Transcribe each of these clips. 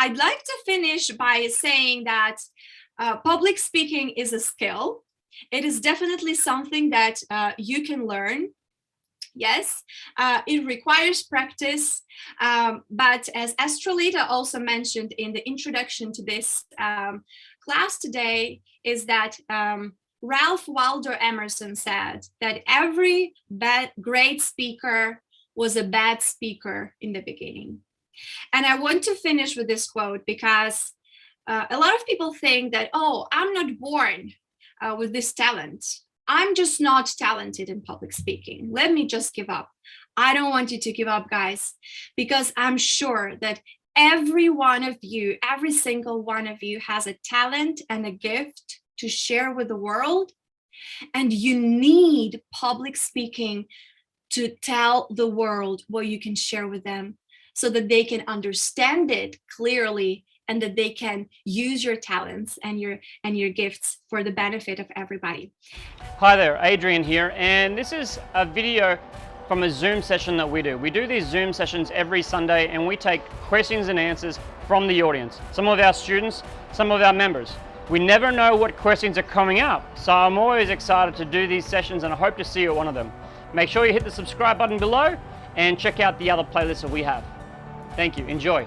I'd like to finish by saying that public speaking is a skill. It is definitely something that you can learn. Yes, it requires practice, but as Astrolita also mentioned in the introduction to this class today, is that Ralph Waldo Emerson said that every great speaker was a bad speaker in the beginning. And I want to finish with this quote because a lot of people think that, oh, I'm not born with this talent. I'm just not talented in public speaking. Let me just give up. I don't want you to give up, guys, because I'm sure that every one of you, every single one of you has a talent and a gift to share with the world. And you need public speaking to tell the world what you can share with them so that they can understand it clearly and that they can use your talents and your gifts for the benefit of everybody. Hi there, Adrian here, and this is a video from a Zoom session that we do. We do these Zoom sessions every Sunday and we take questions and answers from the audience, some of our students, some of our members. We never know what questions are coming up, so I'm always excited to do these sessions and I hope to see you at one of them. Make sure you hit the subscribe button below and check out the other playlists that we have. Thank you, enjoy.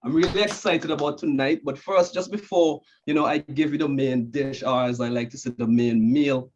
I'm really excited about tonight, but first, just before I give you the main dish, or as I like to say, the main meal,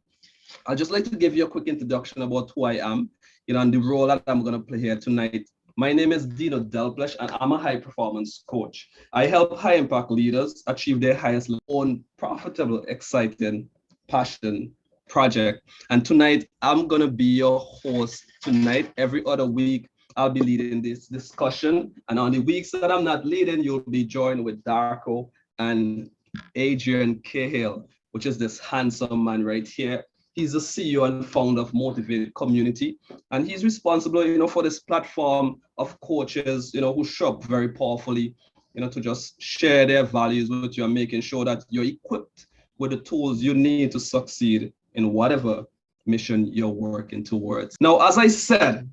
I'd just like to give you a quick introduction about who I am, and the role that I'm going to play here tonight. My name is Deano Delpleash, and I'm a high-performance coach. I help high-impact leaders achieve their highest own profitable, exciting, passion project. And tonight, I'm going to be your host tonight. Every other week, I'll be leading this discussion. And on the weeks that I'm not leading, you'll be joined with Darko and Adrian Cahill, which is this handsome man right here. He's the CEO and founder of Motivated Community. And he's responsible, for this platform of coaches, who show up very powerfully, to just share their values with you and making sure that you're equipped with the tools you need to succeed in whatever mission you're working towards. Now, as I said,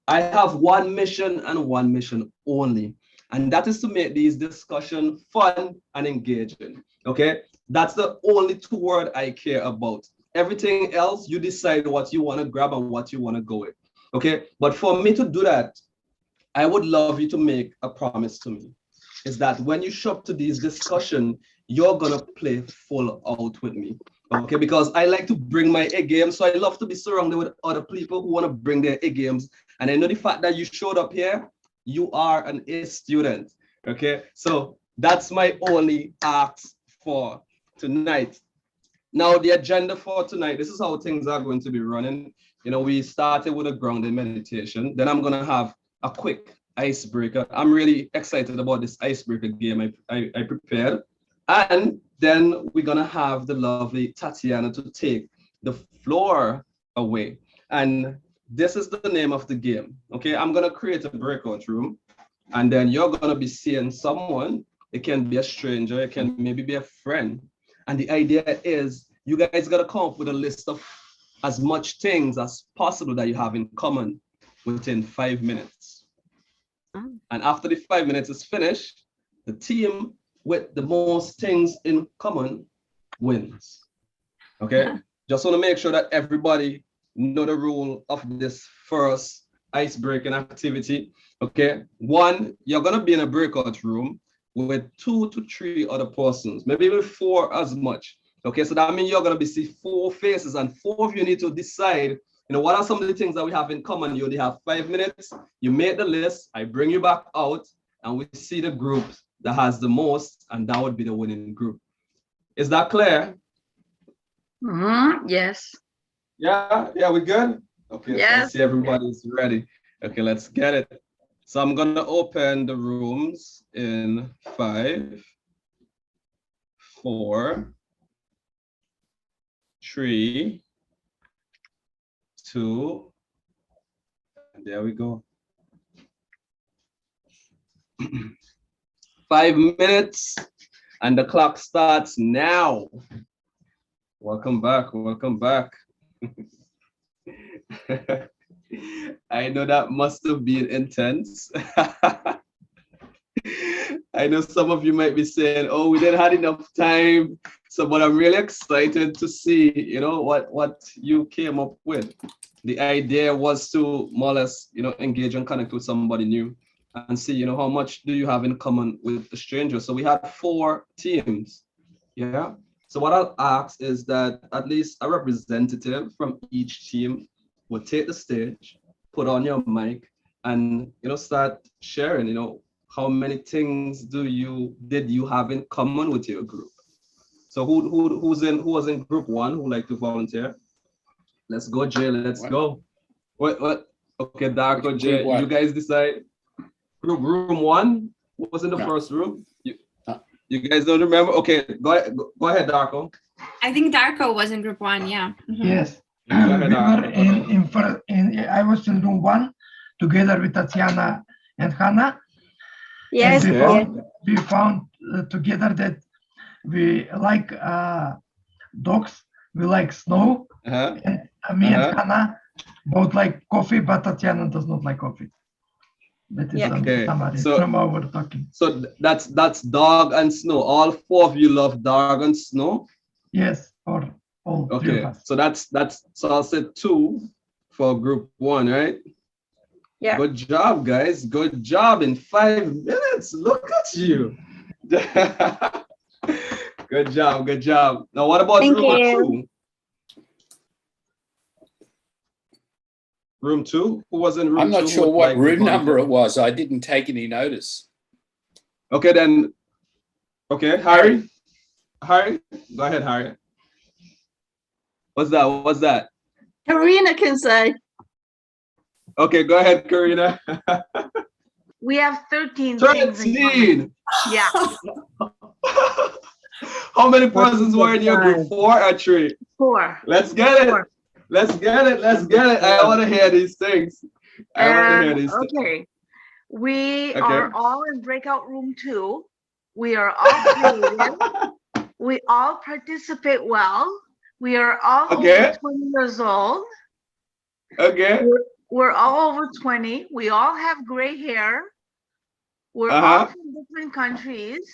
I have one mission and one mission only, and that is to make these discussions fun and engaging, okay? That's the only two words I care about. Everything else, you decide what you want to grab and what you want to go with, okay? But for me to do that, I would love you to make a promise to me, is that when you show up to these discussions, you're going to play full out with me, okay? Because I like to bring my A game, so I love to be surrounded with other people who want to bring their A games. And I know the fact that you showed up here, you are an A student, okay? So that's my only ask for tonight. Now, the agenda for tonight, this is how things are going to be running. We started with a grounded meditation. Then I'm going to have a quick icebreaker. I'm really excited about this icebreaker game I prepared. And then we're going to have the lovely Tatsiana to take the floor away. And this is the name of the game, okay? I'm going to create a breakout room, and then you're going to be seeing someone. It can be a stranger, it can maybe be a friend. And the idea is you guys got to come up with a list of as much things as possible that you have in common within 5 minutes. And after the 5 minutes is finished, the team with the most things in common wins, okay? Just want to make sure that everybody know the rule of this first ice-breaking activity, okay? One, you're gonna be in a breakout room with 2 to 3 other persons, maybe even 4 as much, okay? So that means you're gonna be see 4 faces, and 4 of you need to decide, what are some of the things that we have in common. You only have 5 minutes, you make the list, I bring you back out, and we see the group that has the most, and that would be the winning group. Is that clear? Yes. Yeah, we good? Okay, yes. So I see everybody's ready. Okay, let's get it. So I'm gonna open the rooms in 5, 4, 3, 2, and there we go. 5 minutes, and the clock starts now. Welcome back. Welcome back. I know that must have been intense. I know some of you might be saying, "Oh, we didn't have enough time." So, but I'm really excited to see, what you came up with. The idea was to more or less, engage and connect with somebody new and see, how much do you have in common with the stranger. So we had 4 teams. Yeah. So what I'll ask is that at least a representative from each team will take the stage, put on your mic, and start sharing. How many things did you have in common with your group? So who was in group 1 who like to volunteer? Let's go, Jay. Let's go. What? Okay, Darko, Jay. You guys decide. Room 1 was in the first room. You guys don't remember? Okay, go ahead, Darko. I think Darko was in group 1. Yeah. Yes. We were I was in room 1 together with Tatsiana and Hannah. Yes. And we found together that we like dogs, we like snow, and me and Hannah both like coffee, but Tatsiana does not like coffee. That is somebody from our talking. So that's dog and snow. All 4 of you love dog and snow? Yes, or all 3 of us. So so I'll say 2 for group 1, right? Yeah. Good job, guys. Good job in 5 minutes. Look at you. Good job. Good job. Now, what about room 2? Room 2? Who was in room 2? I'm not sure what room number it was. I didn't take any notice. Okay, then. Okay, Harry. Harry, go ahead, Harry. What's that? Karina can say. Okay, go ahead, Karina. We have 13. 13. Yeah. How many persons were in your group? 4 or 3? 4. Let's get it. 4. Let's get it. I want to hear these things. Okay. We are all in breakout room 2. We are all creative. We all participate well. We are all over 20 years old. Okay. We're all over 20. We all have gray hair. We're all from different countries.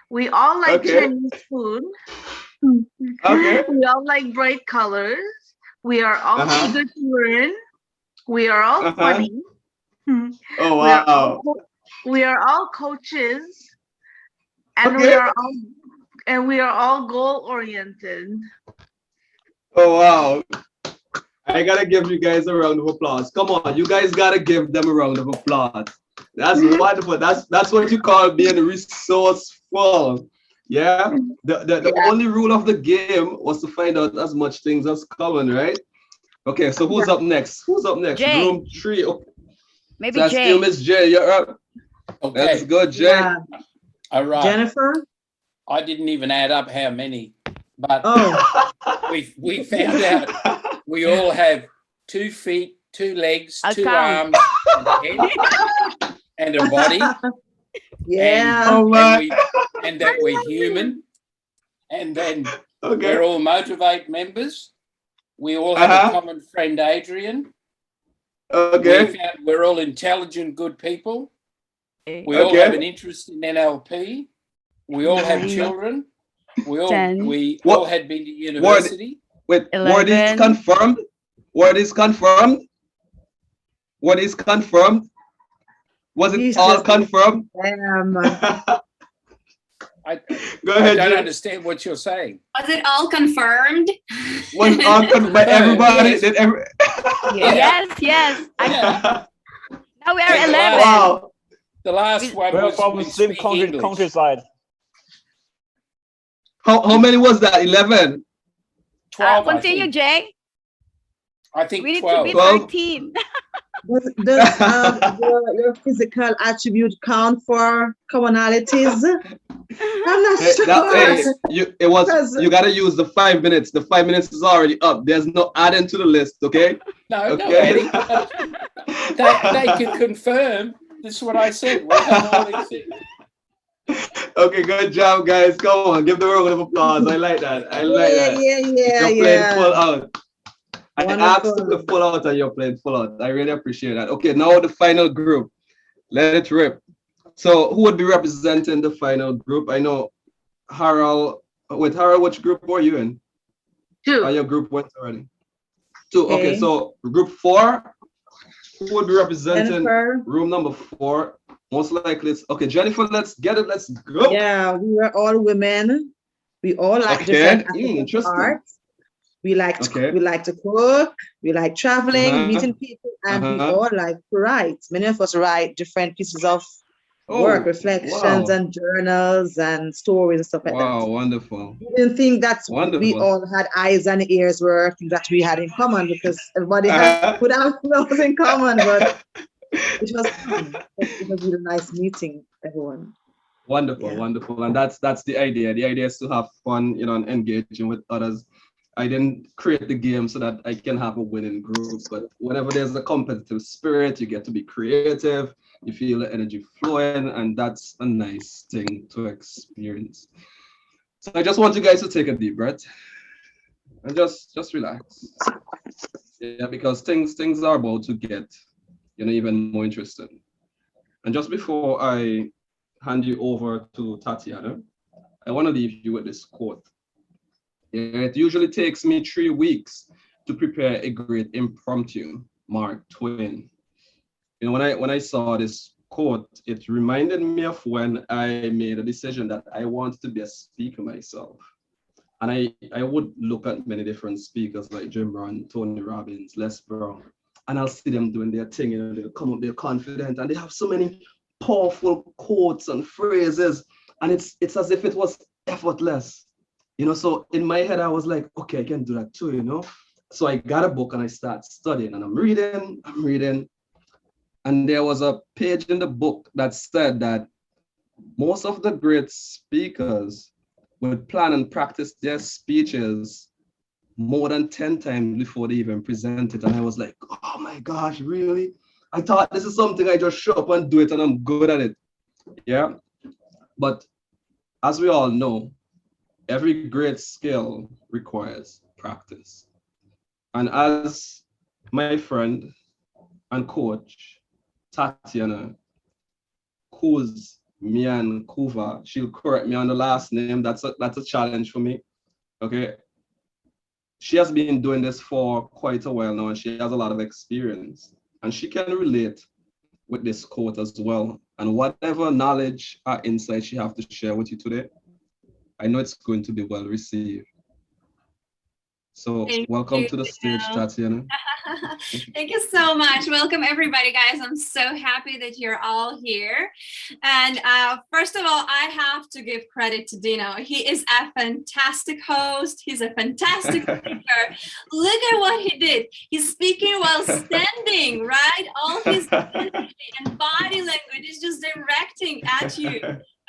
We all like Chinese food. Okay. We all like bright colors. We are all eager to learn. We are all funny. Oh, wow. We are all coaches. And we are all goal oriented. Oh, wow. I gotta give you guys a round of applause. Come on, you guys gotta give them a round of applause. That's wonderful. That's what you call being resourceful. Yeah. The only rule of the game was to find out as much things as common, right? Okay, so who's up next? Jay. Room 3. Okay. Maybe so Jay. Miss Jay, you're up. Okay. Let's go, Jay. Yeah. All right. Jennifer? I didn't even add up how many, but we found out we all have 2 feet, 2 legs, 2 arms, and a head, and a body. Yeah. And that we're human. And then we're all Motivate members. We all have a common friend, Adrian. Okay. We're all intelligent, good people. We all have an interest in NLP. We all have children. We all had been to university. Word is confirmed. Word is confirmed. Was it all confirmed? Go ahead. I don't understand what you're saying. Was it all confirmed? Was it all confirmed by everybody? Yes. Yes. Now we are 11. Wow. The last one We're was from we same speak English. countryside. How many was that? 11? 12, Continue, Jay. I think We need 12. to be 13. Does your physical attribute count for commonalities? I'm not sure. You gotta use the 5 minutes. The 5 minutes is already up. There's no adding to the list, okay? No, okay. no, Eddie. They can confirm. This is what I said. We have all these things. Okay, good job, guys. Come on, give the round of applause. I like that. I like that. You're playing full out. I asked to play full out and you're playing full out. I really appreciate that. Okay, now the final group. Let it rip. So who would be representing the final group? I know Harold. With Harold, which group were you in? 2. Oh, your group went already. 2. Okay, so group 4. Who would be representing Jennifer. Room number 4? Most likely it's okay. Jennifer, let's get it. Let's go. Yeah, we were all women. We all like different arts. We like to cook. We like traveling, meeting people, and we all like to write. Many of us write different pieces of work, reflections, and journals and stories and stuff like that. Wow, wonderful. We didn't think that we all had eyes and ears were things that we had in common because everybody had without those in common, but it was fun. It was really nice meeting everyone. Wonderful, wonderful. And that's the idea. The idea is to have fun, you know, and engaging with others. I didn't create the game so that I can have a winning group, but whenever there's a competitive spirit, you get to be creative, you feel the energy flowing, and that's a nice thing to experience. So I just want you guys to take a deep breath and just relax. Yeah, because things are about to get, you know, even more interesting. And just before I hand you over to Tatsiana, I want to leave you with this quote. It usually takes me 3 weeks to prepare a great impromptu, Mark Twain. You know, when I saw this quote, it reminded me of when I made a decision that I wanted to be a speaker myself. And I would look at many different speakers like Jim Rohn, Tony Robbins, Les Brown, and I'll see them doing their thing, you know, they'll come up, they're confident, and they have so many powerful quotes and phrases, and it's as if it was effortless. You know, so in my head, I was like, okay, I can do that too, you know? So I got a book and I started studying and I'm reading. And there was a page in the book that said that most of the great speakers would plan and practice their speeches more than 10 times before they even present it. And I was like, oh my gosh, really? I thought this is something I just show up and do it and I'm good at it. Yeah. But as we all know, every great skill requires practice. And as my friend and coach, Tatsiana Kuzmiankova, she'll correct me on the last name. That's a challenge for me. Okay. She has been doing this for quite a while now, and she has a lot of experience. And she can relate with this quote as well. And whatever knowledge or insight she has to share with you today, I know it's going to be well received. So welcome to the stage, Tatsiana. Thank you so much. Welcome everybody, guys. I'm so happy that you're all here. And first of all, I have to give credit to Deano. He is a fantastic host. He's a fantastic speaker. Look at what he did. He's speaking while standing, right? All his energy and body language is just directing at you.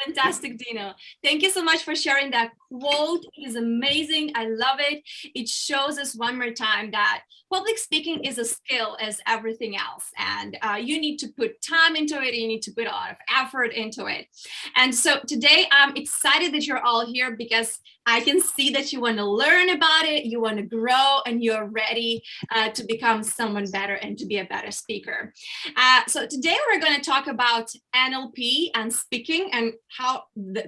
Fantastic, Deano. Thank you so much for sharing that quote. It is amazing. I love it. It shows us one more time that public speaking is a skill as everything else. And you need to put time into it. You need to put a lot of effort into it. And so today I'm excited that you're all here because I can see that you want to learn about it, you want to grow, and you're ready to become someone better and to be a better speaker. So today we're going to talk about NLP and speaking and how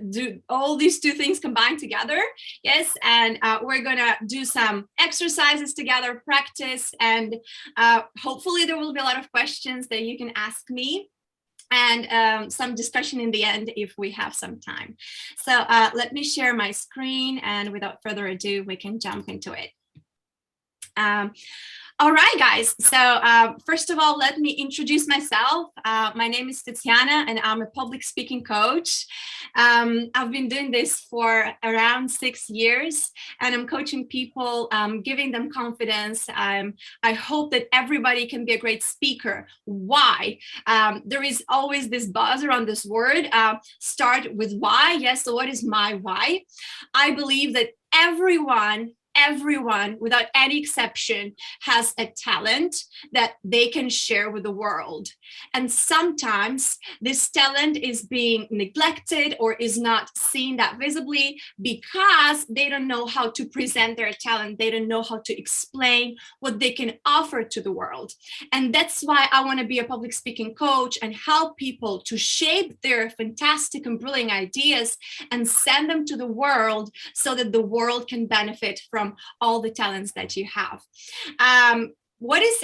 do all these two things combine together. Yes, and we're going to do some exercises together, practice, and hopefully there will be a lot of questions that you can ask me. And some discussion in the end if we have some time. So let me share my screen, and without further ado, we can jump into it. All right, guys. So first of all, let me introduce myself. My name is Tatsiana, and I'm a public speaking coach. I've been doing this for around 6 years, and I'm coaching people, giving them confidence. I hope that everybody can be a great speaker. Why? There is always this buzz around this word. Start with why. Yes, so what is my why? I believe that everyone everyone, without any exception, has a talent that they can share with the world. And sometimes this talent is being neglected or is not seen that visibly because they don't know how to present their talent. They don't know how to explain what they can offer to the world. And that's why I want to be a public speaking coach and help people to shape their fantastic and brilliant ideas and send them to the world so that the world can benefit from all the talents that you have. What is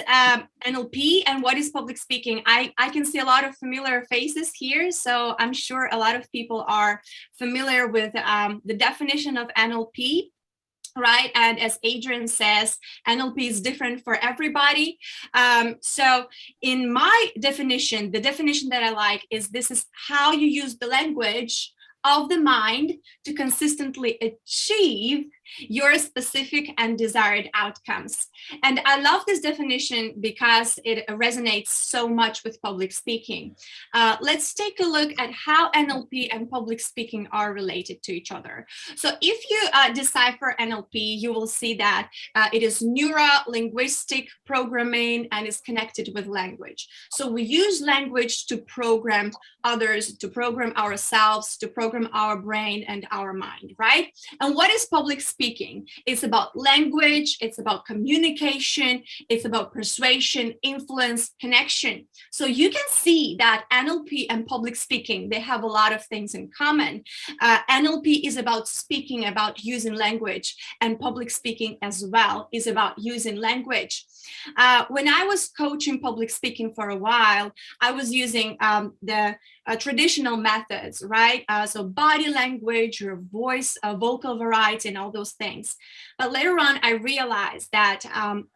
NLP and what is public speaking? I can see a lot of familiar faces here, so I'm sure a lot of people are familiar with the definition of NLP. Right, and as Adrian says, NLP is different for everybody. So in my definition, the definition that I like is this is how you use the language of the mind to consistently achieve your specific and desired outcomes. And I love this definition because it resonates so much with public speaking. Let's take a look at how NLP and public speaking are related to each other. So if you decipher NLP, you will see that it is neuro-linguistic programming and is connected with language. So we use language to program others, to program ourselves, to program our brain and our mind, right? And what is public speaking? It's about language, it's about communication, it's about persuasion, influence, connection. So you can see that NLP and public speaking, they have a lot of things in common. NLP is about speaking, about using language, and public speaking as well is about using language. When I was coaching public speaking for a while, I was using the traditional methods, right? So body language, your voice, vocal variety, and all those things. But later on, I realized that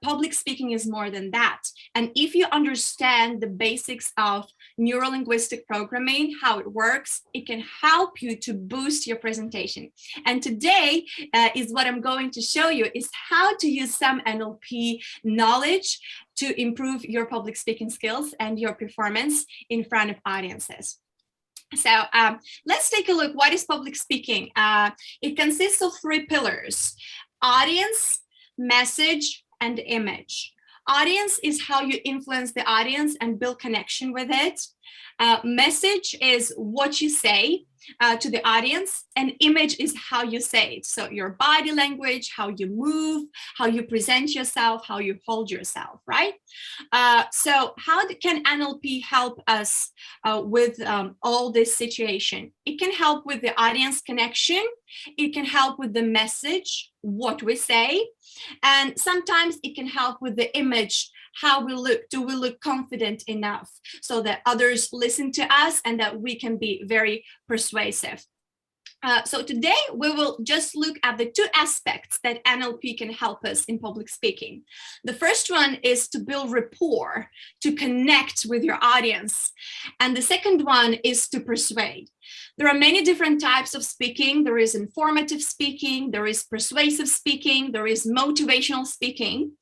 public speaking is more than that. And if you understand the basics of neuro-linguistic programming, how it works, it can help you to boost your presentation. And today is what I'm going to show you is how to use some NLP knowledge to improve your public speaking skills and your performance in front of audiences. So let's take a look. What is public speaking? It consists of 3 pillars: audience, message, and image. Audience is how you influence the audience and build connection with it. Message is what you say to the audience, and image is how you say it. So your body language, how you move, how you present yourself, how you hold yourself, right? So how can NLP help us with all this situation? It can help with the audience connection. It can help with the message, what we say, and sometimes it can help with the image, how we look. Do we look confident enough so that others listen to us and that we can be very persuasive? So today we will just look at the 2 aspects that NLP can help us in public speaking. The first one is to build rapport, to connect with your audience. And the second one is to persuade. There are many different types of speaking. There is informative speaking, there is persuasive speaking, there is motivational speaking.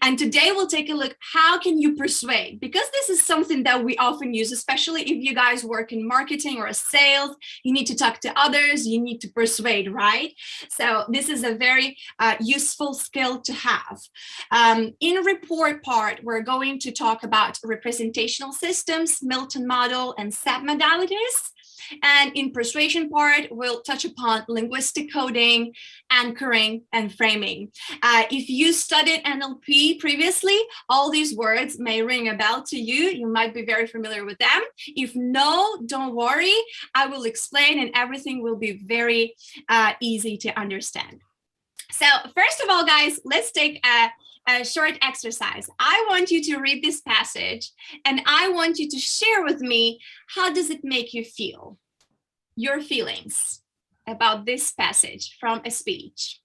And today we'll take a look, how can you persuade? Because this is something that we often use, especially if you guys work in marketing or sales, you need to talk to others, you need to persuade, right? So this is a very useful skill to have. In report part, we're going to talk about representational systems, Milton model, and SAP modalities. And in persuasion part, we'll touch upon linguistic coding, anchoring, and framing. If you studied NLP previously, all these words may ring a bell to you. You might be very familiar with them. If no, don't worry. I will explain and everything will be very easy to understand. So first of all, guys, let's take a short exercise. I want you to read this passage and I want you to share with me, how does it make you feel? Your feelings about this passage from a speech.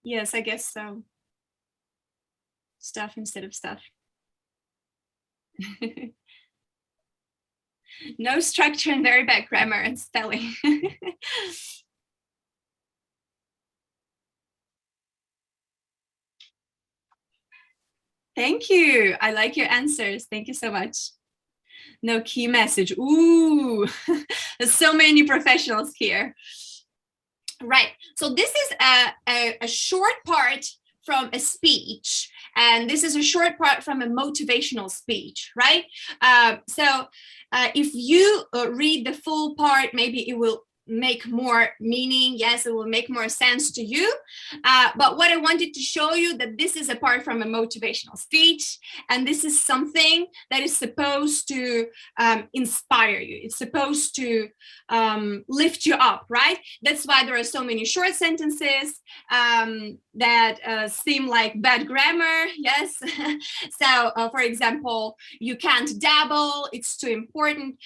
Yes, I guess so. Stuff instead of stuff. No structure and very bad grammar and spelling. Thank you. I like your answers. Thank you so much. No key message. Ooh, there's so many professionals here. Right. So this is a short part from a speech, and this is a short part from a motivational speech, right? So if you read the full part, maybe it will make more meaning. Yes, it will make more sense to you. But what I wanted to show you that this is apart from a motivational speech, and this is something that is supposed to inspire you. It's supposed to lift you up, right? That's why there are so many short sentences that seem like bad grammar. Yes. So, for example, you can't dabble. It's too important.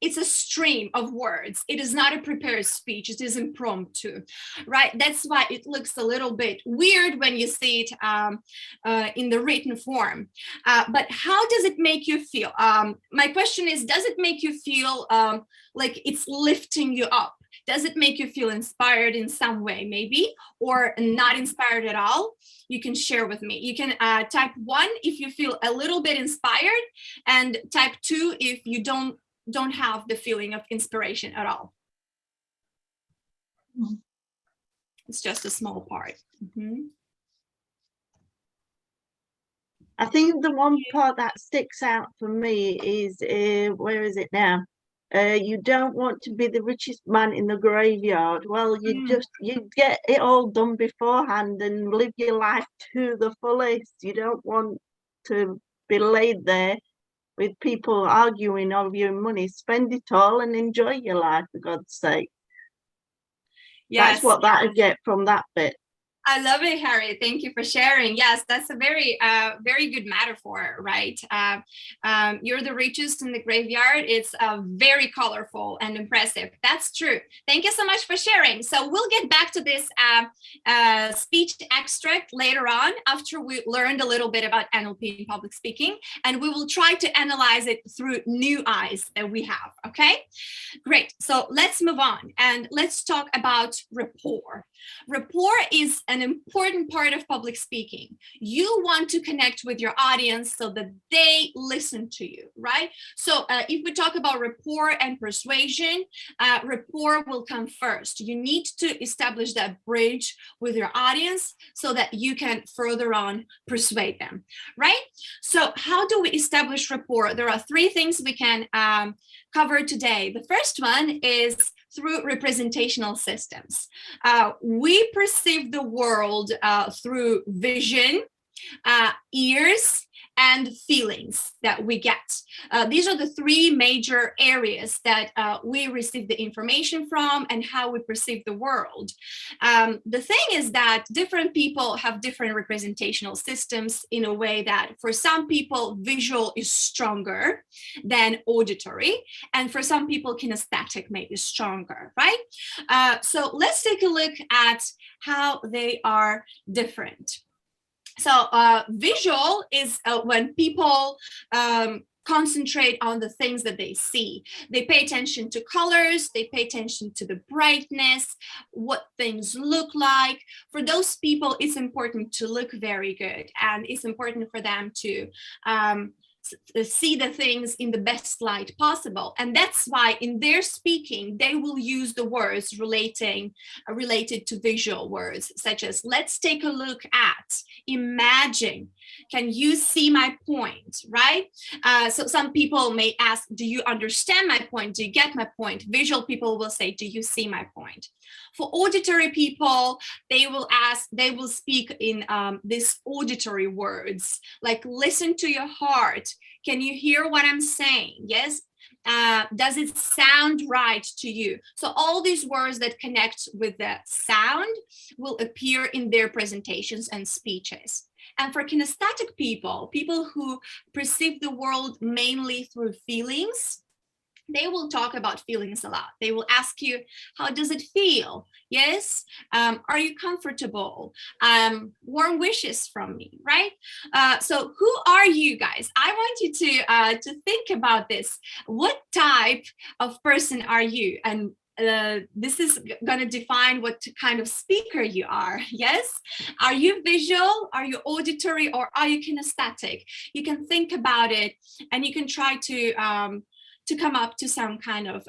It's a stream of words. It is not a prepared speech. It is impromptu, right? That's why it looks a little bit weird when you see it in the written form. But how does it make you feel? My question is, does it make you feel like it's lifting you up? Does it make you feel inspired in some way, maybe, or not inspired at all? You can share with me. You can type 1 if you feel a little bit inspired, and type 2 if you don't have the feeling of inspiration at all. It's just a small part. I think the one part that sticks out for me is, where is it now? You don't want to be the richest man in the graveyard. Well, you get it all done beforehand and live your life to the fullest. You don't want to be laid there with people arguing over your money. Spend it all and enjoy your life, for God's sake. Yes, that's what I get from that bit. I love it, Harry. Thank you for sharing. Yes, that's a very good metaphor, right? You're the richest in the graveyard. It's very colorful and impressive. That's true. Thank you so much for sharing. So we'll get back to this speech extract later on after we learned a little bit about NLP and public speaking, and we will try to analyze it through new eyes that we have, okay? Great. So let's move on and let's talk about rapport. Rapport is an important part of public speaking. You want to connect with your audience so that they listen to you, right? So if we talk about rapport and persuasion, rapport will come first. You need to establish that bridge with your audience so that you can further on persuade them, right? So how do we establish rapport? There are 3 things we can cover today. The first one is through representational systems. We perceive the world through vision, ears, and feelings that we get. These are the 3 major areas that we receive the information from and how we perceive the world. The thing is that different people have different representational systems in a way that for some people, visual is stronger than auditory, and for some people, kinesthetic may be stronger, right? So let's take a look at how they are different. So visual is when people concentrate on the things that they see. They pay attention to colors, they pay attention to the brightness, what things look like. For those people, it's important to look very good, and it's important for them to see the things in the best light possible. And that's why in their speaking, they will use the words related to visual words, such as, let's take a look at, imagine, can you see my point, right? So some people may ask, do you understand my point? Do you get my point? Visual people will say, do you see my point? For auditory people, they will speak in these auditory words, like listen to your heart. Can you hear what I'm saying? Yes. Does it sound right to you? So all these words that connect with the sound will appear in their presentations and speeches. And for kinesthetic people who perceive the world mainly through feelings, they will talk about feelings a lot. They will ask you, how does it feel? Yes. Are you comfortable? Warm wishes from me, right? So who are you guys? I want you to think about this. What type of person are you? And this is going to define what kind of speaker you are. Yes, are you visual, are you auditory, or are you kinesthetic? You can think about it, and you can try to come up to some kind of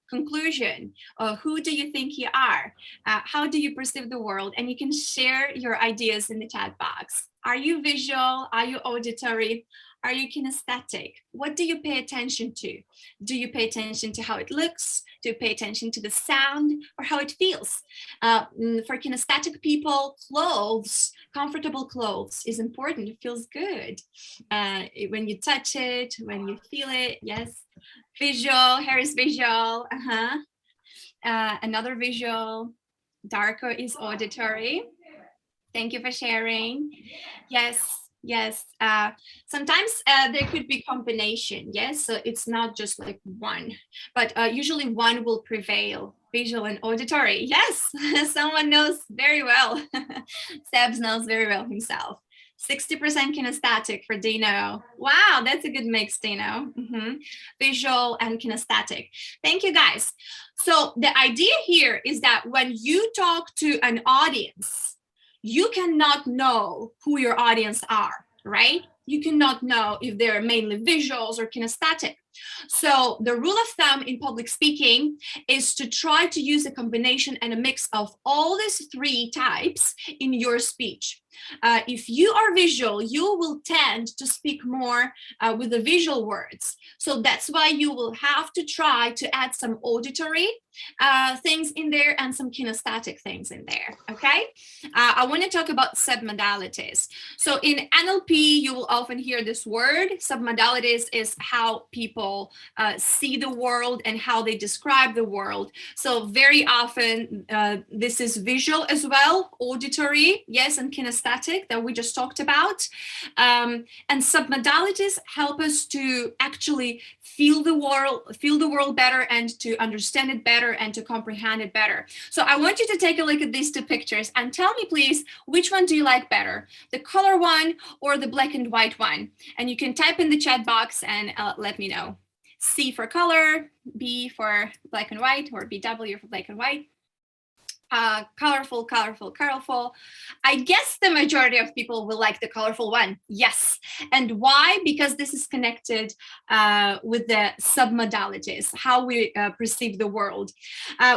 conclusion. Who do you think you are? How do you perceive the world? And you can share your ideas in the chat box. Are you visual? Are you auditory? Are you kinesthetic? What do you pay attention to? Do you pay attention to how it looks? Do you pay attention to the sound or how it feels? For kinesthetic people, clothes, comfortable clothes is important. It feels good. When you touch it, when you feel it, yes. Visual, hair is visual. Another visual. Darko is auditory. Thank you for sharing. Yes. Yes, sometimes there could be combination. Yes, so it's not just like one, but usually one will prevail, visual and auditory. Yes, someone knows very well. Sebs knows very well himself. 60% kinesthetic for Deano. Wow, that's a good mix, Deano. Visual and kinesthetic. Thank you, guys. So the idea here is that when you talk to an audience, you cannot know who your audience are, right? You cannot know if they're mainly visuals or kinesthetic. So the rule of thumb in public speaking is to try to use a combination and a mix of all these three types in your speech. If you are visual, you will tend to speak more with the visual words. So that's why you will have to try to add some auditory things in there and some kinesthetic things in there, okay? I want to talk about submodalities. So in NLP, you will often hear this word. Submodalities is how people see the world and how they describe the world. So very often, this is visual as well, auditory, yes, and kinesthetic that we just talked about. And submodalities help us to actually feel the world better and to understand it better and to comprehend it better. So I want you to take a look at these two pictures and tell me, please, which one do you like better, the color one or the black and white one? And you can type in the chat box and let me know. C for color, B for black and white, or BW for black and white. Colorful, colorful, colorful. I guess the majority of people will like the colorful one. Yes. And why? Because this is connected with the submodalities, how we perceive the world.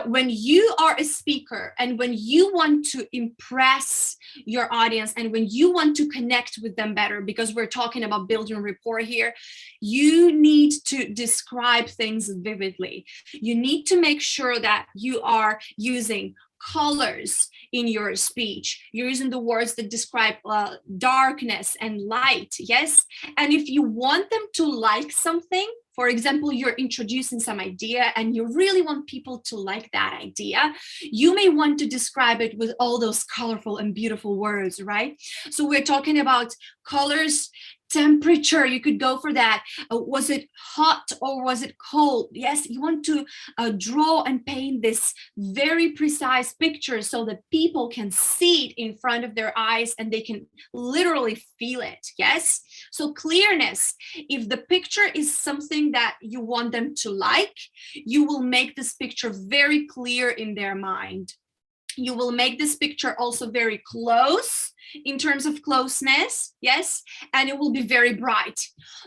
When you are a speaker and when you want to impress your audience and when you want to connect with them better, because we're talking about building rapport here, you need to describe things vividly. You need to make sure that you are using colors in your speech. You're using the words that describe darkness and light, yes? And if you want them to like something, for example, you're introducing some idea and you really want people to like that idea, you may want to describe it with all those colorful and beautiful words, right? So we're talking about colors, temperature, you could go for that. Was it hot or was it cold? Yes, you want to draw and paint this very precise picture so that people can see it in front of their eyes and they can literally feel it. Yes, so clearness. If the picture is something that you want them to like, you will make this picture very clear in their mind. You will make this picture also very close in terms of closeness, yes, and it will be very bright.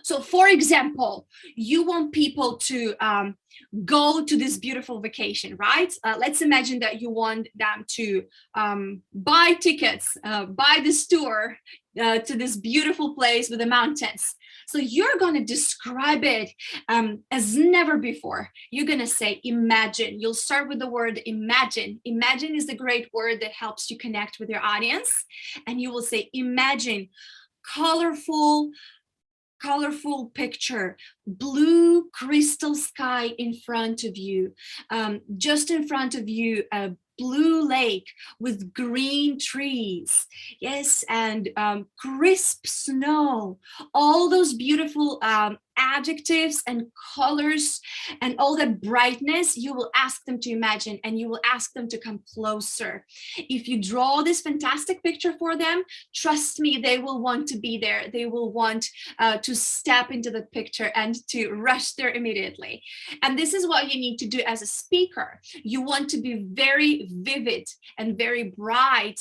So for example, you want people to go to this beautiful vacation, right? Let's imagine that you want them to buy tickets, buy this tour to this beautiful place with the mountains. So you're going to describe it as never before. You're going to say, imagine. You'll start with the word imagine. Imagine is the great word that helps you connect with your audience. And you will say, imagine, colorful picture, blue crystal sky in front of you, just in front of you, a blue lake with green trees, yes, and crisp snow, all those beautiful adjectives and colors and all that brightness, you will ask them to imagine, and you will ask them to come closer. If you draw this fantastic picture for them, trust me, they will want to be there. They will want to step into the picture and to rush there immediately. And this is what you need to do as a speaker. You want to be very vivid and very bright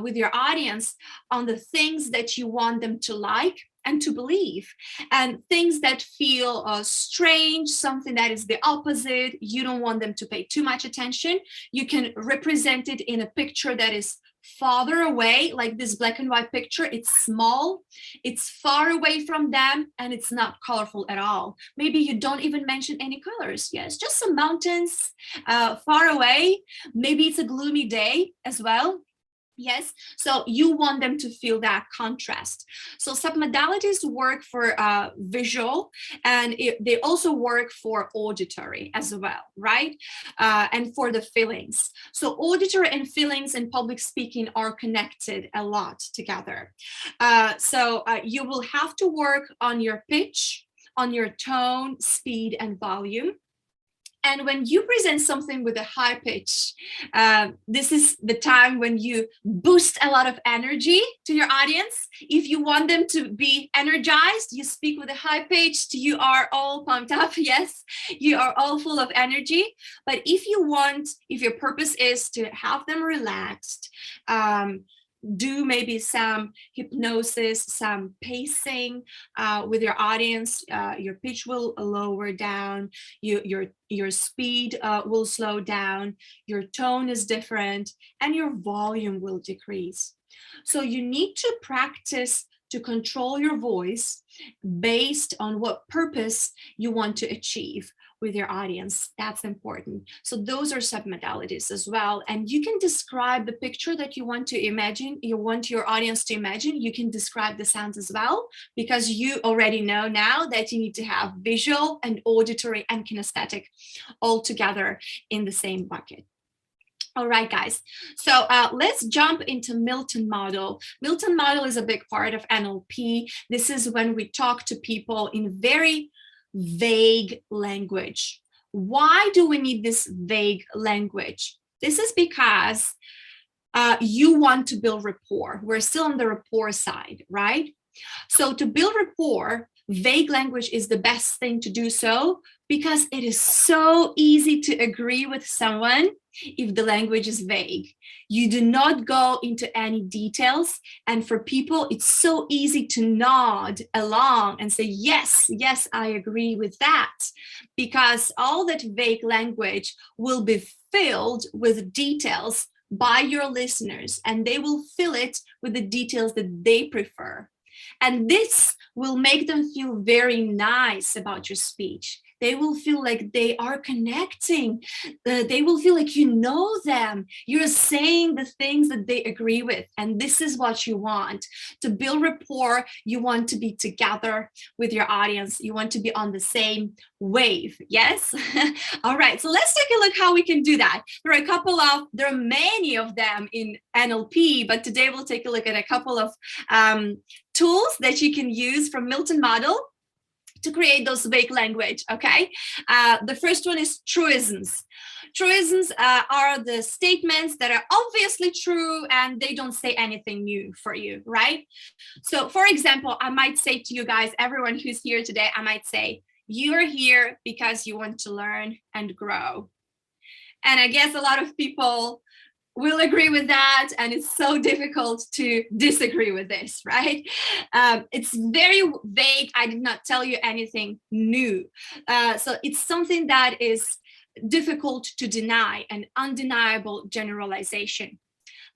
with your audience on the things that you want them to like and to believe, and things that feel strange, something that is the opposite. You don't want them to pay too much attention. You can represent it in a picture that is farther away, like this black and white picture. It's small, it's far away from them, and it's not colorful at all. Maybe you don't even mention any colors. Yes, just some mountains far away. Maybe it's a gloomy day as well. Yes, so you want them to feel that contrast. So submodalities work for visual, and they also work for auditory as well, right? And for the feelings. So auditory and feelings and public speaking are connected a lot together. So you will have to work on your pitch, on your tone, speed, and volume. And when you present something with a high pitch, this is the time when you boost a lot of energy to your audience. If you want them to be energized, you speak with a high pitch, you are all pumped up. Yes, you are all full of energy. But if your purpose is to have them relaxed, do maybe some hypnosis, some pacing with your audience, your pitch will lower down, your speed will slow down, your tone is different, and your volume will decrease. So you need to practice to control your voice based on what purpose you want to achieve with your audience. That's important. So those are submodalities as well. And you can describe the picture that you want to imagine, you want your audience to imagine. You can describe the sounds as well, because you already know now that you need to have visual and auditory and kinesthetic all together in the same bucket. All right, guys, so let's jump into Milton model. Milton model is a big part of NLP. This is when we talk to people in very vague language. Why do we need this vague language? This is because you want to build rapport. We're still on the rapport side, right? So to build rapport, vague language is the best thing to do so, because it is so easy to agree with someone if the language is vague. You do not go into any details, and for people it's so easy to nod along and say yes, yes, I agree with that, because all that vague language will be filled with details by your listeners, and they will fill it with the details that they prefer. And this will make them feel very nice about your speech. They will feel like they are connecting. They will feel like you know them. You're saying the things that they agree with. And this is what you want. To build rapport, you want to be together with your audience. You want to be on the same wave. Yes? All right. So let's take a look how we can do that. There are many of them in NLP, but today we'll take a look at a couple of tools that you can use from Milton model to create those vague language, okay? The first one is truisms. Truisms are the statements that are obviously true and they don't say anything new for you, right? So for example, I might say to you guys, everyone who's here today, I might say, you're here because you want to learn and grow. And I guess a lot of people will agree with that, and it's so difficult to disagree with this, right? It's very vague. I did not tell you anything new. So it's something that is difficult to deny, an undeniable generalization.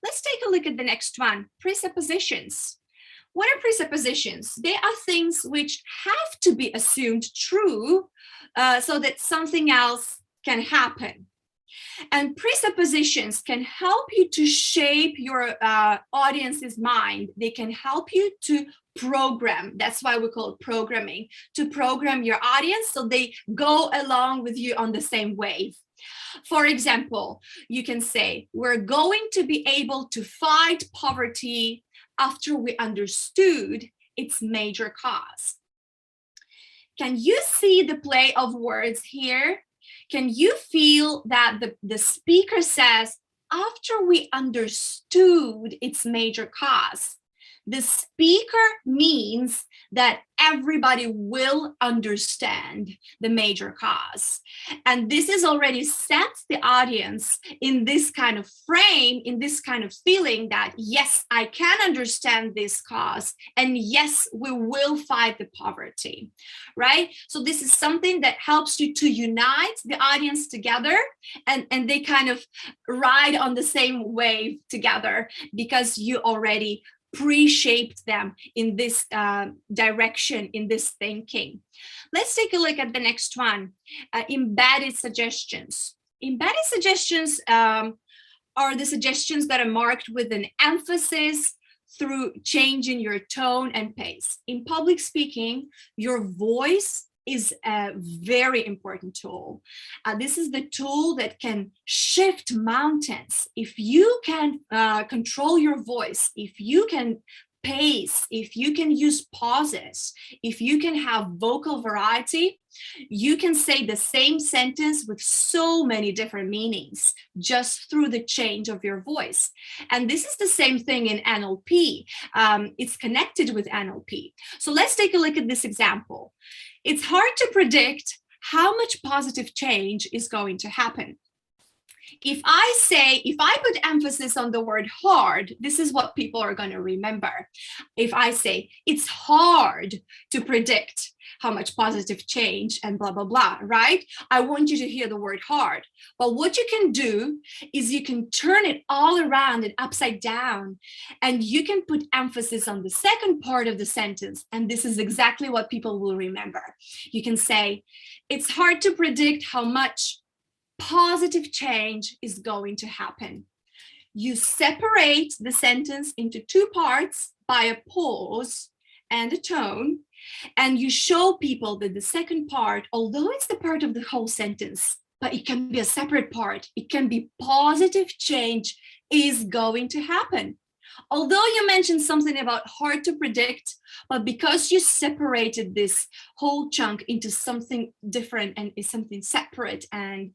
Let's take a look at the next one, presuppositions. What are presuppositions? They are things which have to be assumed true so that something else can happen. And presuppositions can help you to shape your audience's mind. They can help you to program. That's why we call it programming, to program your audience so they go along with you on the same wave. For example, you can say, we're going to be able to fight poverty after we understood its major cause. Can you see the play of words here? Can you feel that the speaker says, after we understood its major cause? The speaker means that everybody will understand the major cause. And this is already sets the audience in this kind of frame, in this kind of feeling that, yes, I can understand this cause. And yes, we will fight the poverty, right? So this is something that helps you to unite the audience together, and they kind of ride on the same wave together because you already pre-shaped them in this direction, in this thinking. Let's take a look at the next one, embedded suggestions. Embedded suggestions are the suggestions that are marked with an emphasis through changing your tone and pace. In public speaking, your voice is a very important tool. This is the tool that can shift mountains. If you can control your voice, if you can pace, if you can use pauses, if you can have vocal variety, you can say the same sentence with so many different meanings just through the change of your voice. And this is the same thing in NLP. It's connected with NLP. So let's take a look at this example. It's hard to predict how much positive change is going to happen. If I put emphasis on the word hard, this is what people are going to remember. If I say it's hard to predict how much positive change and blah, blah, blah, right? I want you to hear the word hard. But what you can do is you can turn it all around and upside down, and you can put emphasis on the second part of the sentence. And this is exactly what people will remember. You can say, it's hard to predict how much positive change is going to happen. You separate the sentence into two parts by a pause and a tone, and you show people that the second part, although it's the part of the whole sentence, but it can be a separate part, it can be positive change is going to happen. Although you mentioned something about hard to predict, but because you separated this whole chunk into something different and is something separate and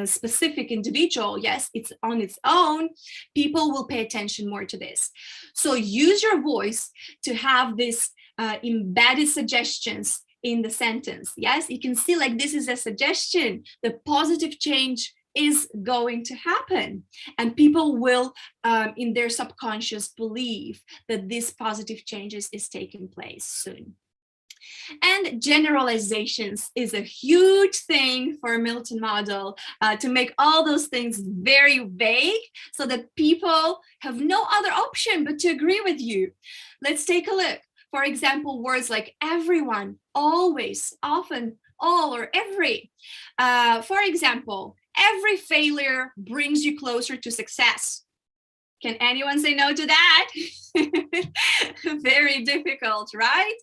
specific individual, yes, it's on its own, people will pay attention more to this. So use your voice to have this embedded suggestions in the sentence. Yes, you can see like this is a suggestion. The positive change is going to happen, and people will in their subconscious believe that this positive changes is taking place soon. And generalizations is a huge thing for a Milton model, to make all those things very vague so that people have no other option but to agree with you. Let's take a look. For example, words like everyone, always, often, all, or every. For example, every failure brings you closer to success. Can anyone say no to that? Very difficult, right?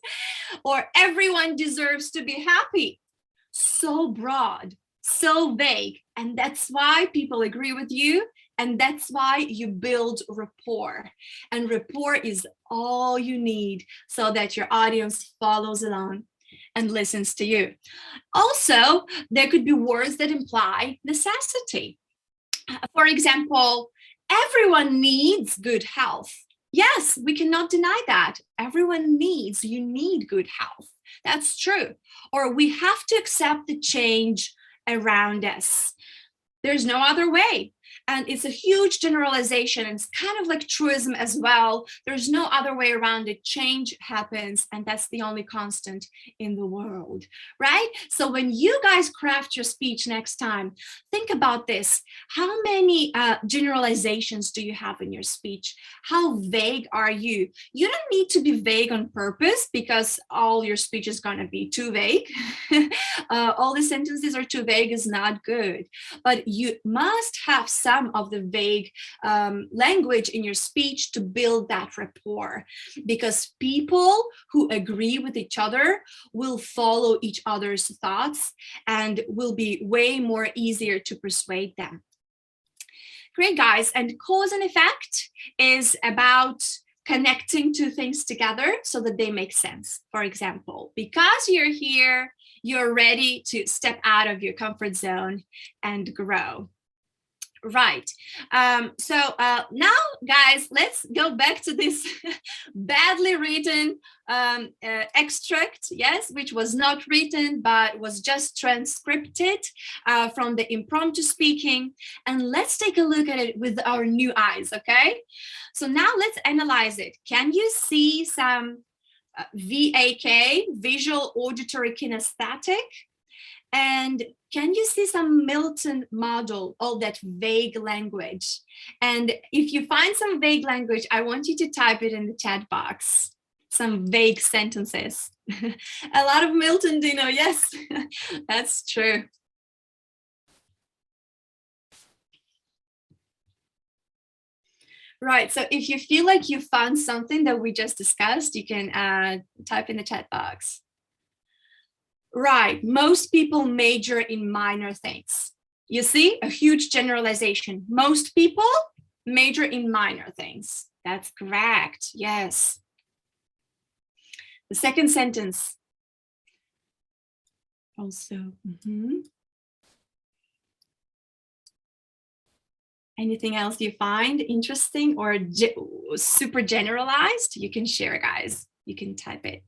Or everyone deserves to be happy. So broad, so vague. And that's why people agree with you. And that's why you build rapport. And rapport is all you need so that your audience follows along and listens to you. Also, there could be words that imply necessity. For example, everyone needs good health. Yes, we cannot deny that. Everyone needs, you need good health. That's true. Or we have to accept the change around us. There's no other way. And it's a huge generalization. And it's kind of like truism as well. There's no other way around it. Change happens, and that's the only constant in the world, right? So when you guys craft your speech next time, think about this. How many generalizations do you have in your speech? How vague are you? You don't need to be vague on purpose, because all your speech is going to be too vague. All the sentences are too vague is not good. But you must have some of the vague language in your speech to build that rapport, because people who agree with each other will follow each other's thoughts and will be way more easier to persuade them. Great, guys. And cause and effect is about connecting two things together so that they make sense. For example, because you're here, you're ready to step out of your comfort zone and grow. Right. So now, guys, let's go back to this badly written extract, yes, which was not written, but was just transcribed from the impromptu speaking. And let's take a look at it with our new eyes, okay? So now let's analyze it. Can you see some VAK, visual auditory kinesthetic? And can you see some Milton model, all that vague language? And if you find some vague language, I want you to type it in the chat box. Some vague sentences. A lot of Milton, Deano, yes, that's true. Right, so if you feel like you found something that we just discussed, you can type in the chat box. Right, most people major in minor things. You see, a huge generalization. Most people major in minor things. That's correct, yes. The second sentence. Also, anything else you find interesting or super generalized? You can share, guys. You can type it.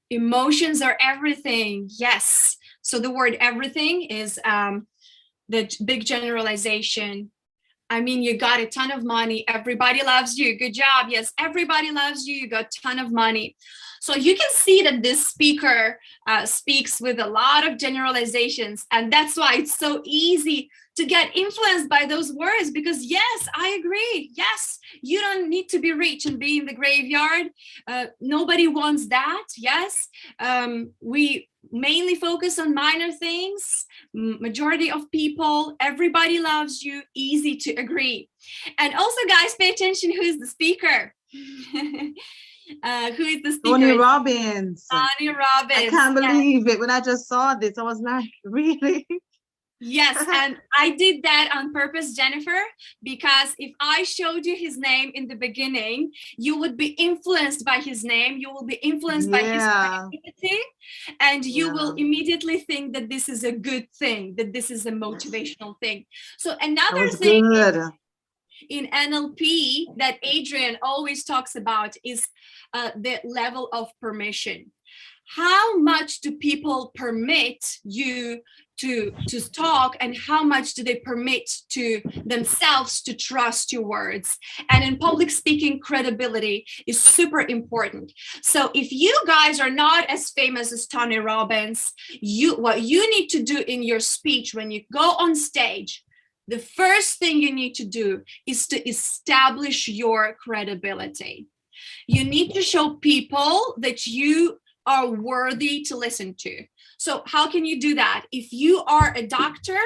Emotions are everything. Yes. So the word everything is the big generalization. I mean, you got a ton of money. Everybody loves you. Good job. Yes, everybody loves you. You got a ton of money. So you can see that this speaker speaks with a lot of generalizations. And that's why it's so easy to get influenced by those words, because yes, I agree. Yes, you don't need to be rich and be in the graveyard. Nobody wants that. Yes, we mainly focus on minor things. Majority of people, everybody loves you, easy to agree. And also, guys, pay attention, who is the speaker? Who is the speaker? Tony Robbins. Tony Robbins. I can't believe it. When I just saw this, I was like, really? Yes, and I did that on purpose, Jennifer, because if I showed you his name in the beginning, you would be influenced by his name, you will be influenced by his creativity, and you will immediately think that this is a good thing, that this is a motivational thing. So another thing in NLP that Adrian always talks about is the level of permission. How much do people permit you to talk, and how much do they permit to themselves to trust your words? And in public speaking, credibility is super important. So if you guys are not as famous as Tony Robbins, what you need to do in your speech when you go on stage, the first thing you need to do is to establish your credibility. You need to show people that you are worthy to listen to. So how can you do that? If you are a doctor,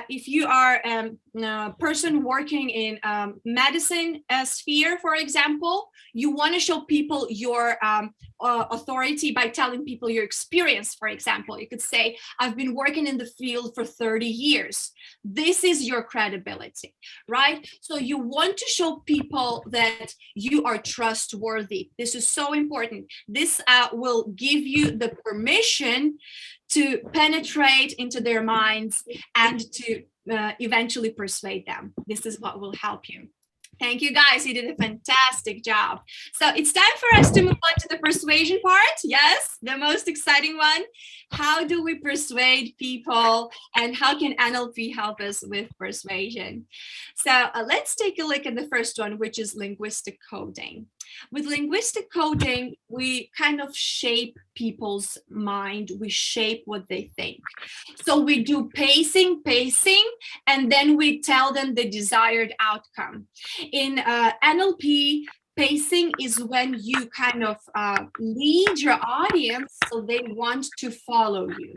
if you are a person working in medicine sphere, for example, you want to show people your authority by telling people your experience. For example, you could say, I've been working in the field for 30 years. This is your credibility, right? So you want to show people that you are trustworthy. This is so important. This will give you the permission to penetrate into their minds and to eventually persuade them. This is what will help you. Thank you, guys. You did a fantastic job. So it's time for us to move on to the persuasion part. Yes, the most exciting one. How do we persuade people, and how can NLP help us with persuasion? So let's take a look at the first one, which is linguistic coding. With linguistic coding, we kind of shape people's mind. We shape what they think. So we do pacing, and then we tell them the desired outcome. In NLP, Pacing is when you kind of lead your audience so they want to follow you.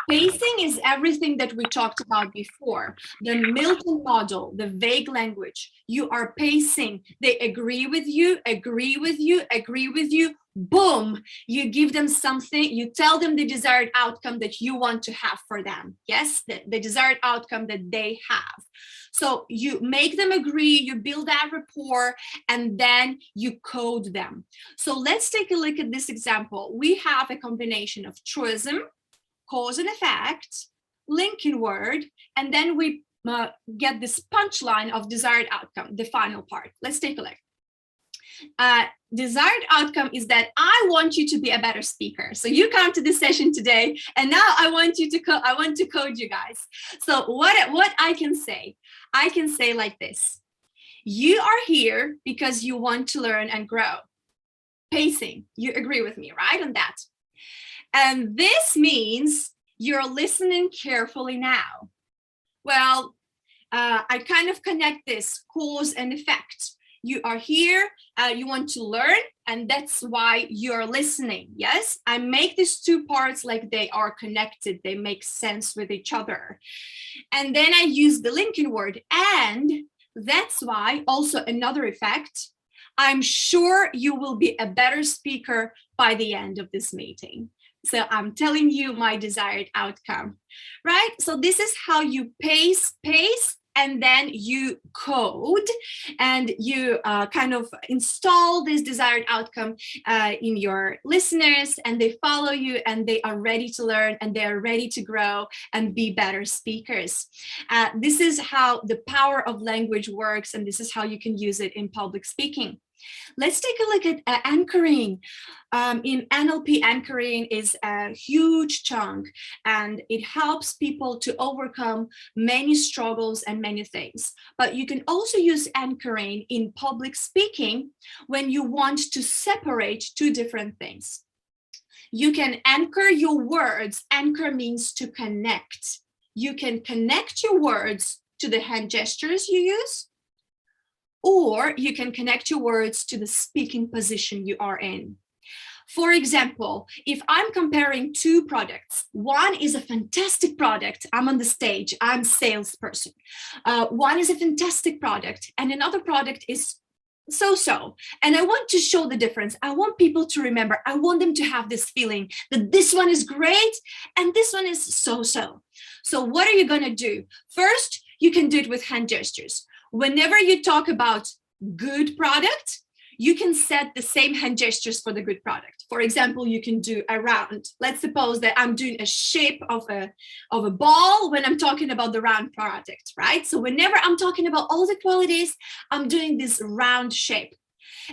Pacing is everything that we talked about before. The Milton model, the vague language. You are pacing. They agree with you, agree with you, agree with you. Boom, you give them something, you tell them the desired outcome that you want to have for them. Yes, the desired outcome that they have. So you make them agree, you build that rapport, and then you code them. So let's take a look at this example. We have a combination of truism, cause and effect, linking word, and then we get this punchline of desired outcome, the final part. Let's take a look. Desired outcome is that I want you to be a better speaker. So you come to this session today, and now I want you to code you guys. So what I can say like this: you are here because you want to learn and grow. Pacing, you agree with me, right, on that? And this means you're listening carefully now. Well, I kind of connect this cause and effect. You are here, you want to learn, and that's why you're listening. Yes, I make these two parts like they are connected, they make sense with each other. And then I use the linking word, and that's why also another effect. I'm sure you will be a better speaker by the end of this meeting. So I'm telling you my desired outcome, right? So this is how you pace, and then you code, and you kind of install this desired outcome in your listeners, and they follow you, and they are ready to learn, and they are ready to grow and be better speakers. This is how the power of language works, and this is how you can use it in public speaking. Let's take a look at anchoring. In NLP, anchoring is a huge chunk, and it helps people to overcome many struggles and many things. But you can also use anchoring in public speaking when you want to separate two different things. You can anchor your words. Anchor means to connect. You can connect your words to the hand gestures you use, or you can connect your words to the speaking position you are in. For example, if I'm comparing two products, one is a fantastic product, I'm on the stage, I'm a salesperson. One is a fantastic product, and another product is so-so. And I want to show the difference. I want people to remember, I want them to have this feeling that this one is great and this one is so-so. So what are you gonna do? First, you can do it with hand gestures. Whenever you talk about good product, you can set the same hand gestures for the good product. For example, you can do a round. Let's suppose that I'm doing a shape of a ball when I'm talking about the round product, right? So whenever I'm talking about all the qualities, I'm doing this round shape.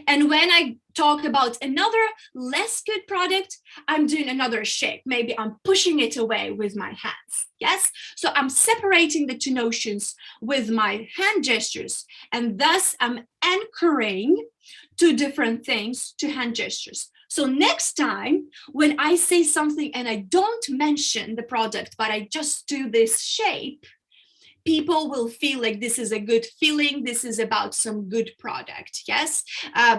And when I talk about another less good product, I'm doing another shape. Maybe I'm pushing it away with my hands. Yes. So I'm separating the two notions with my hand gestures. And thus I'm anchoring two different things to hand gestures. So next time when I say something and I don't mention the product, but I just do this shape, people will feel like this is a good feeling. This is about some good product. Yes,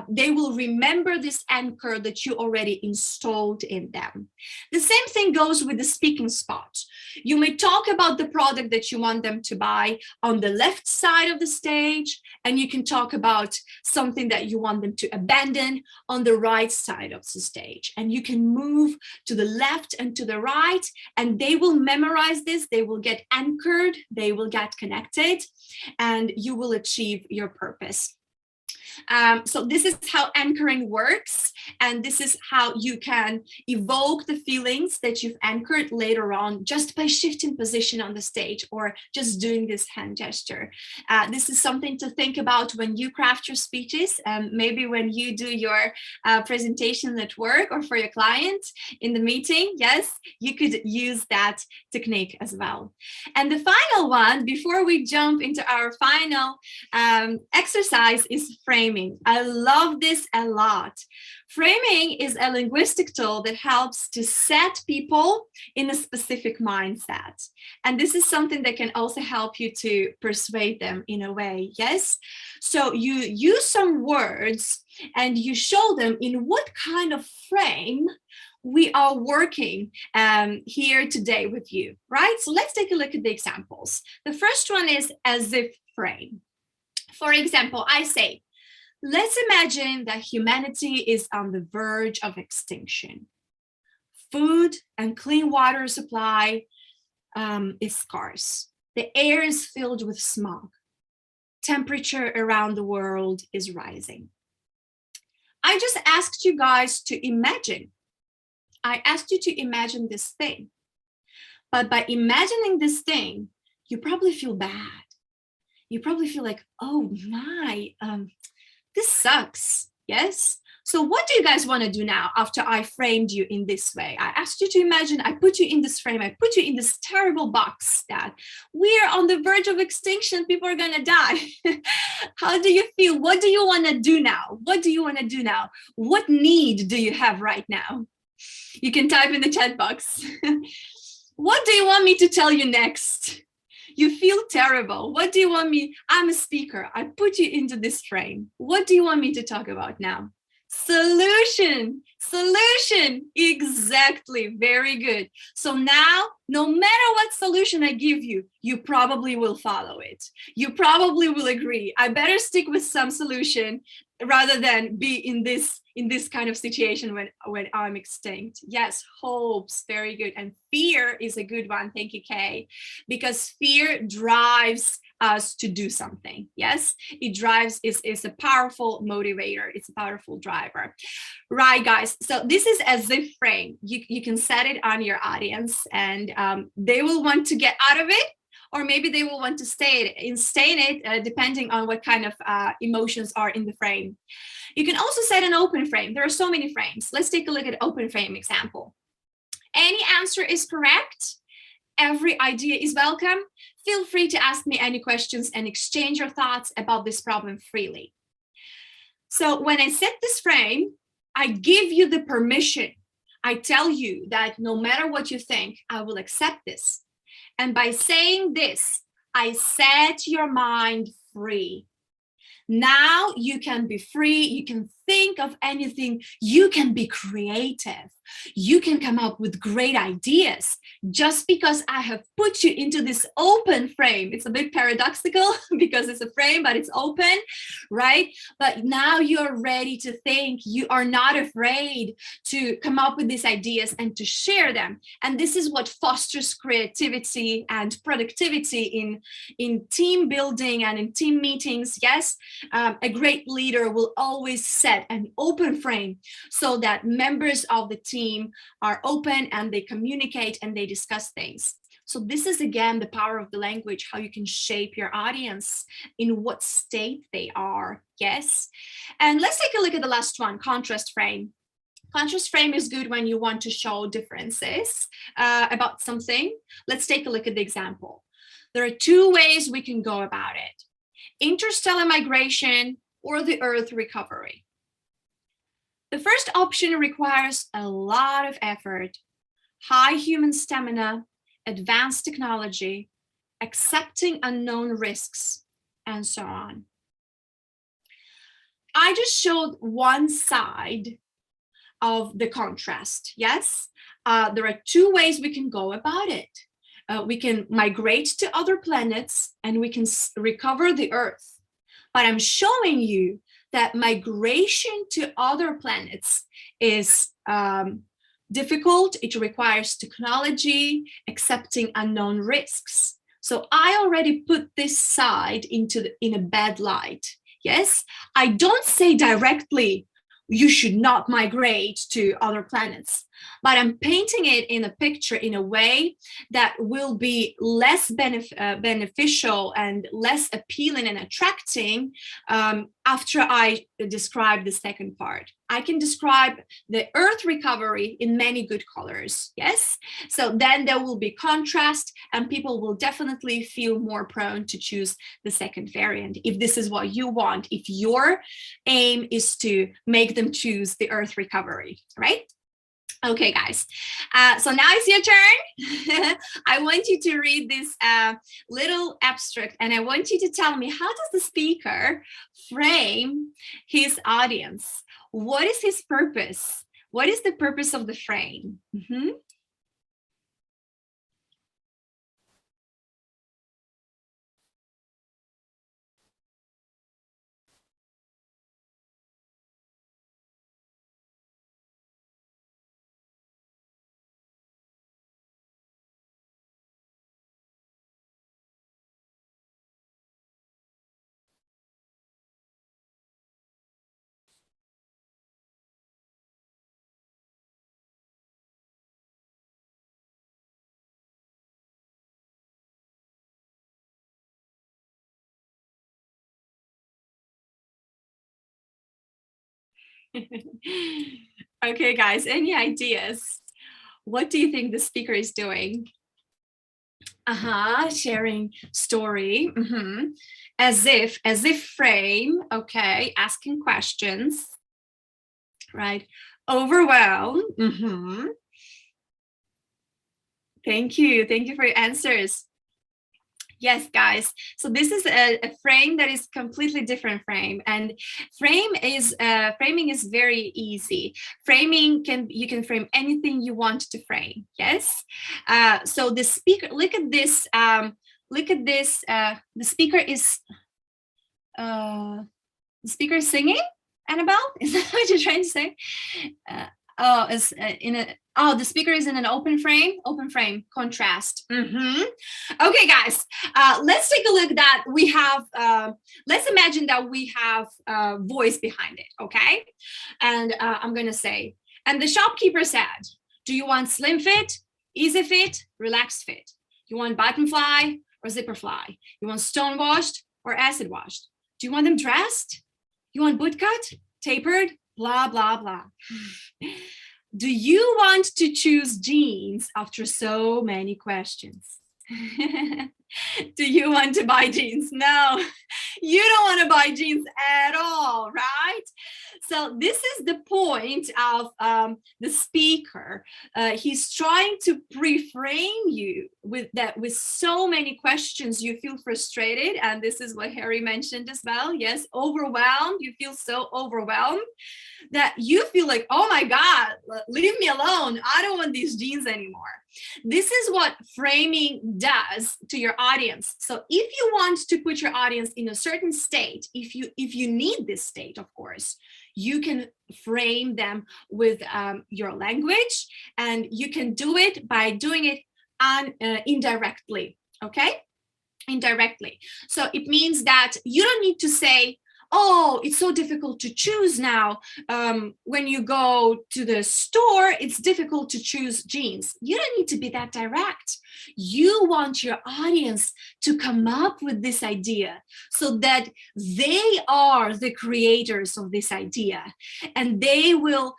they will remember this anchor that you already installed in them. The same thing goes with the speaking spot. You may talk about the product that you want them to buy on the left side of the stage, and you can talk about something that you want them to abandon on the right side of the stage. And you can move to the left and to the right, and they will memorize this. They will get anchored. They will get connected, and you will achieve your purpose. So this is how anchoring works, and this is how you can evoke the feelings that you've anchored later on just by shifting position on the stage or just doing this hand gesture. This is something to think about when you craft your speeches, maybe when you do your presentation at work or for your client in the meeting. Yes, you could use that technique as well. And the final one, before we jump into our final exercise, is frame framing. I love this a lot. Framing is a linguistic tool that helps to set people in a specific mindset. And this is something that can also help you to persuade them in a way, yes? So you use some words and you show them in what kind of frame we are working here today with you, right? So let's take a look at the examples. The first one is as if frame. For example, I say, let's imagine that humanity is on the verge of extinction. Food and clean water supply is scarce. The air is filled with smog. Temperature around the world is rising. I just asked you guys to imagine. I asked you to imagine this thing. But by imagining this thing, you probably feel bad. You probably feel like, oh my, this sucks, yes? So what do you guys want to do now after I framed you in this way? I asked you to imagine, I put you in this frame, I put you in this terrible box that we're on the verge of extinction, people are going to die. How do you feel? What do you want to do now? What do you want to do now? What need do you have right now? You can type in the chat box. What do you want me to tell you next? You feel terrible. What do you want me? I'm a speaker. I put you into this frame. What do you want me to talk about now? Solution. Exactly. Very good. So now, no matter what solution I give you, you probably will follow it. You probably will agree. I better stick with some solution rather than be in this kind of situation when I'm extinct. Yes, hopes, very good. And fear is a good one. Thank you, Kay. Because fear drives us to do something. Yes, it drives, is a powerful motivator. It's a powerful driver. Right, guys. So this is as if frame. You can set it on your audience and they will want to get out of it, or maybe they will want to stay in it, depending on what kind of emotions are in the frame. You can also set an open frame. There are so many frames. Let's take a look at open frame example. Any answer is correct. Every idea is welcome. Feel free to ask me any questions and exchange your thoughts about this problem freely. So when I set this frame, I give you the permission. I tell you that no matter what you think, I will accept this. And by saying this, I set your mind free. Now you can be free. You can think of anything. You can be creative. You can come up with great ideas just because I have put you into this open frame. It's a bit paradoxical because it's a frame, but it's open, right? But now you're ready to think. You are not afraid to come up with these ideas and to share them. And this is what fosters creativity and productivity in team building and in team meetings. Yes, a great leader will always set an open frame so that members of the team are open and they communicate and they discuss things. So this is again the power of the language, how you can shape your audience in what state they are. Yes. And let's take a look at the last one, contrast frame. Contrast frame is good when you want to show differences about something. Let's take a look at the example. There are two ways we can go about it: interstellar migration or the Earth recovery. The first option requires a lot of effort, high human stamina, advanced technology, accepting unknown risks, and so on. I just showed one side of the contrast, yes? There are two ways we can go about it. We can migrate to other planets and we can recover the Earth. But I'm showing you that migration to other planets is difficult. It requires technology, accepting unknown risks. So I already put this side in a bad light. Yes, I don't say directly, you should not migrate to other planets. but I'm painting it in a picture in a way that will be less beneficial and less appealing and attracting after I describe the second part. I can describe the earth recovery in many good colors, yes? So then there will be contrast and people will definitely feel more prone to choose the second variant if this is what you want, if your aim is to make them choose the earth recovery, right? Okay, guys, so now it's your turn. I want you to read this little abstract and I want you to tell me, how does the speaker frame his audience? What is his purpose? What is the purpose of the frame? Mm-hmm. Okay, guys, any ideas? What do you think the speaker is doing? Sharing story. As if frame. Okay, asking questions. Right. Overwhelm. Thank you for your answers. Yes, guys. So this is a frame that is completely different frame, and framing is very easy. Framing you can frame anything you want to frame. Yes. So the speaker, look at this. The speaker is singing. Annabelle, is that what you're trying to say? The speaker is in an open frame, contrast. Okay, guys, let's take a look that we have, let's imagine that we have a voice behind it, okay? And I'm gonna say, and the shopkeeper said, do you want slim fit, easy fit, relaxed fit? You want button fly or zipper fly? You want stone washed or acid washed? Do you want them dressed? You want boot cut, tapered, blah, blah, blah. Do you want to choose jeans after so many questions? Do you want to buy jeans? No, you don't want to buy jeans at all, right? So this is the point of the speaker. He's trying to pre-frame you with so many questions. You feel frustrated, and this is what Harry mentioned as well. Yes, overwhelmed. You feel so overwhelmed that you feel like, oh my God, leave me alone. I don't want these jeans anymore. This is what framing does to your audience. So if you want to put your audience in a certain state, if you need this state, of course, you can frame them with your language, and you can do it by doing it indirectly, okay? Indirectly. So it means that you don't need to say, oh, it's so difficult to choose now. When you go to the store, it's difficult to choose jeans. You don't need to be that direct. You want your audience to come up with this idea so that they are the creators of this idea, and they will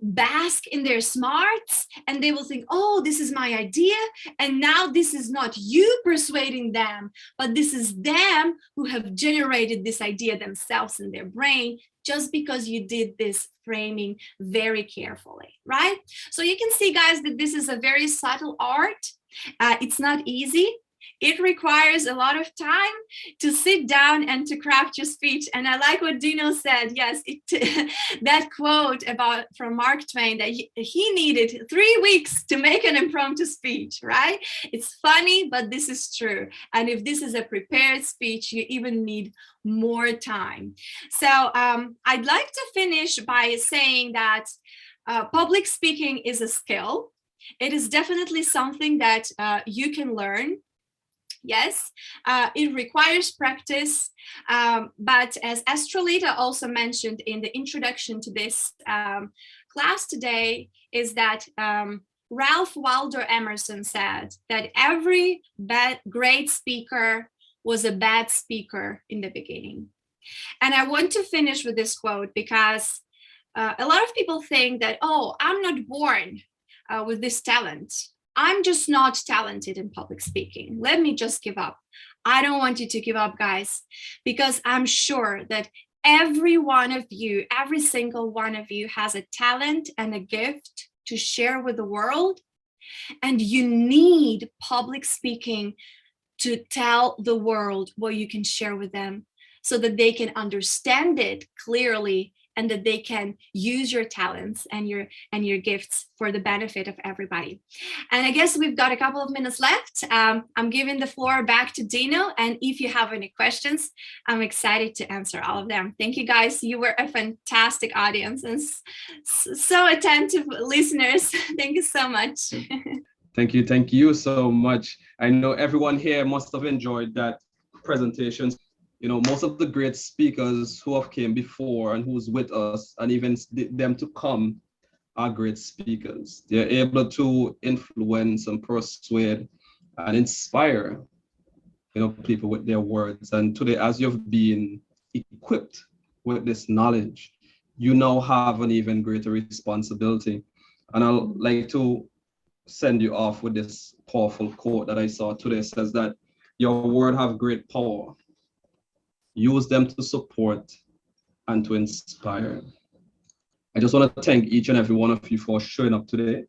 bask in their smarts, and they will think, oh, this is my idea. And now this is not you persuading them, but this is them who have generated this idea themselves in their brain, just because you did this framing very carefully, right? So you can see, guys, that this is a very subtle art. It's not easy. It requires a lot of time to sit down and to craft your speech. And I like what Deano said. Yes, that quote from Mark Twain, that he needed 3 weeks to make an impromptu speech, right? It's funny, but this is true. And if this is a prepared speech, you even need more time. So I'd like to finish by saying that public speaking is a skill. It is definitely something that you can learn. Yes, it requires practice, but as Astrolita also mentioned in the introduction to this class today, is that Ralph Waldo Emerson said that every great speaker was a bad speaker in the beginning. And I want to finish with this quote because a lot of people think that, oh, I'm not born with this talent. I'm just not talented in public speaking. Let me just give up. I don't want you to give up, guys, because I'm sure that every one of you, every single one of you has a talent and a gift to share with the world. And you need public speaking to tell the world what you can share with them so that they can understand it clearly and that they can use your talents and your gifts for the benefit of everybody. And I guess we've got a couple of minutes left. I'm giving the floor back to Deano. And if you have any questions, I'm excited to answer all of them. Thank you, guys. You were a fantastic audience and so attentive listeners. Thank you so much. Thank you so much. I know everyone here must have enjoyed that presentation. You know, most of the great speakers who have came before and who's with us, and even them to come, are great speakers. They're able to influence and persuade and inspire, you know, people with their words. And today, as you've been equipped with this knowledge, you now have an even greater responsibility. And I'd like to send you off with this powerful quote that I saw today. It says that your word have great power. Use them to support and to inspire. I just want to thank each and every one of you for showing up today,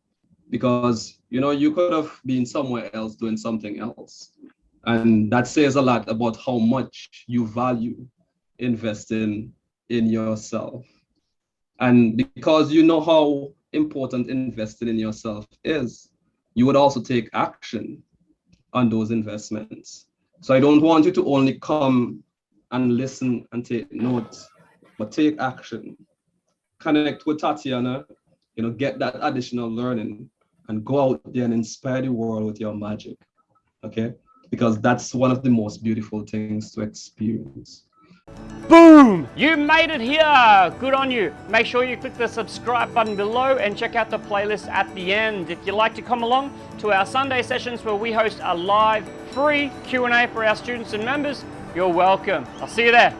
because, you know, you could have been somewhere else doing something else. And that says a lot about how much you value investing in yourself. And because you know how important investing in yourself is, you would also take action on those investments. So I don't want you to only come and listen and take notes, but take action. Connect with Tatsiana, you know, get that additional learning and go out there and inspire the world with your magic, okay? Because that's one of the most beautiful things to experience. Boom! You made it here! Good on you. Make sure you click the subscribe button below and check out the playlist at the end. If you'd like to come along to our Sunday sessions where we host a live, free Q&A for our students and members, you're welcome. I'll see you there.